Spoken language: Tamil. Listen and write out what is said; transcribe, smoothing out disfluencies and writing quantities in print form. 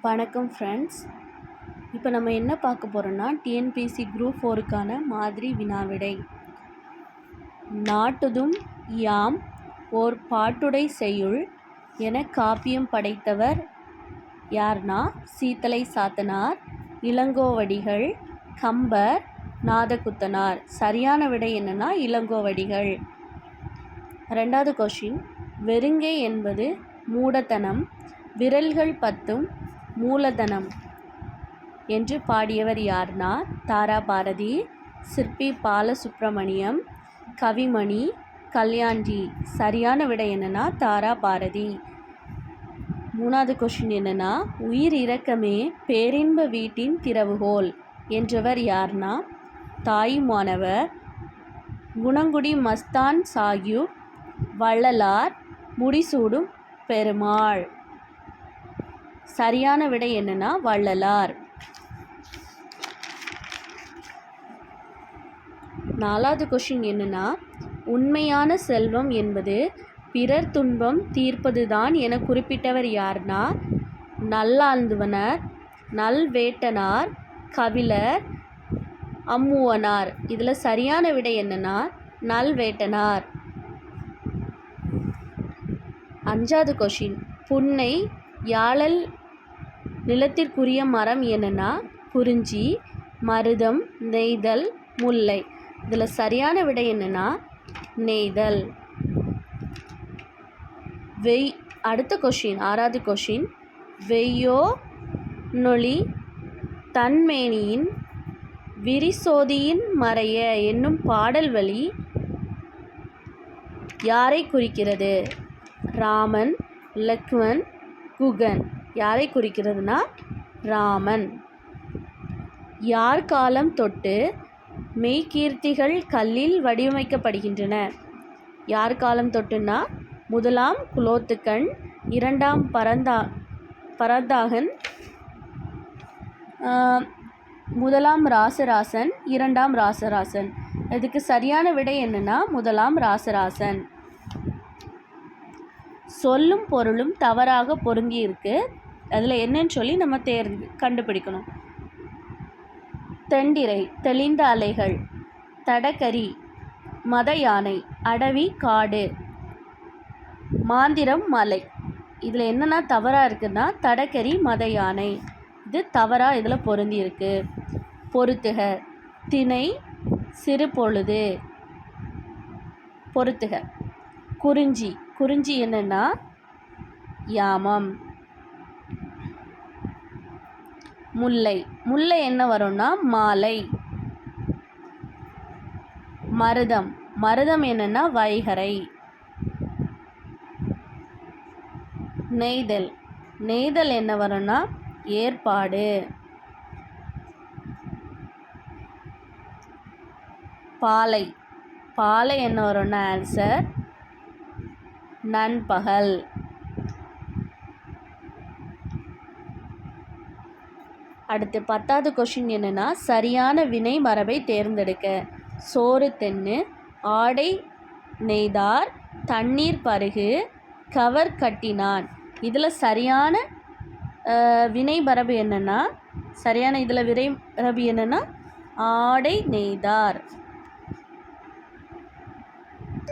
வணக்கம் ஃப்ரெண்ட்ஸ். இப்போ நம்ம என்ன பார்க்க போகிறோன்னா டிஎன்பிஎஸ்சி குரூப் 4க்கான மாதிரி வினாவிடை. நாட்டுதும் யாம் ஓர் பாட்டுடை செய்யுள் என காப்பியம் படைத்தவர் யார்னா சீத்தலை சாத்தனார், இளங்கோவடிகள், கம்பர், நாதகுத்தனார். சரியான விடை என்னன்னா இளங்கோவடிகள். ரெண்டாவது கொஷின், வெறுங்கை என்பது மூடத்தனம், விரல்கள் 10 மூலதனம் என்று பாடியவர் யார்னா தாராபாரதி, சிற்பி பாலசுப்ரமணியம், கவிமணி, கல்யாண்ஜி. சரியான விடை என்னன்னா தாராபாரதி. மூணாவது கொஷின் என்னன்னா, உயிர் இரக்கமே பேரின்ப வீட்டின் திறவுகோல் என்றவர் யார்னா தாயுமானவர், குணங்குடி மஸ்தான் சாகிப், வள்ளலார், முடிசூடும் பெருமாள். சரியான விடை என்னன்னா வள்ளலார். நாலாவது கொஷின் என்னன்னா, உண்மையான செல்வம் என்பது பிறர் துன்பம் தீர்ப்பதுதான் என குறிப்பிட்டவர் யார்னா நல்லாழ்ந்துவனர், நல்வேட்டனார், கபிலர், அம்முவனார். இதில் சரியான விடை என்னன்னா நல்வேட்டனார். அஞ்சாவது கொஷின், புன்னை யாழல் நிலத்திற்குரிய மரம் என்னன்னா குறிஞ்சி, மருதம், நெய்தல், முல்லை. இதில் சரியான விடை என்னன்னா நெய்தல். அடுத்த கொஷின், ஆறாவது கொஷின், வெய்யோ நொழி தன்மேனியின் விரிசோதியின் மறைய என்னும் பாடல் வழி யாரை குறிக்கிறது? ராமன், லக்ஷ்மன், குகன். யாரை குறிக்கிறதுனா ராமன். யார் காலம் தொட்டு மெய்கீர்த்திகள் கல்லில் வடிவமைக்கப்படுகின்றன? யார் காலம் தொட்டுன்னா முதலாம் குலோத்துக்கன், இரண்டாம் பரந்தாகன், முதலாம் ராசராசன், இரண்டாம் ராசராசன். இதுக்கு சரியான விடை என்னன்னா முதலாம் ராசராசன். சொல்லும் பொருளும் தவறாக பொருந்தி இருக்கு. அதில் என்னன்னு சொல்லி நம்ம கண்டுபிடிக்கணும். தெண்டிரை தெளிந்த அலைகள், தடகரி மத யானை, அடவி காடு, மாந்திரம் மலை. இதில் என்னென்னா தவறாக இருக்குன்னா தடகரி மத யானை. இது தவறாக இதில் பொருந்தி இருக்கு. பொறுத்துக திணை சிறு பொழுது. பொறுத்துக. குறிஞ்சி, குறிஞ்சி என்னன்னா யாமம். முல்லை, முல்லை என்ன வரும்னா மாலை. மருதம், மருதம் என்னன்னா வைகரை. நெய்தல், நெய்தல் என்ன வரும்னா ஏற்பாடு. பாலை, பாலை என்ன வரும்னா ஆன்சர் நண்பகல். அடுத்து 10வது கொஷின் என்னன்னா, சரியான வினை மரபை தேர்ந்தெடுக்க. சோறு தென்னு, ஆடை நெய்தார், தண்ணீர் பருகு, கவர் கட்டினான். இதில் சரியான வினை மரபு என்னன்னா, சரியான இதில் வினை மரபு என்னன்னா ஆடை நெய்தார்.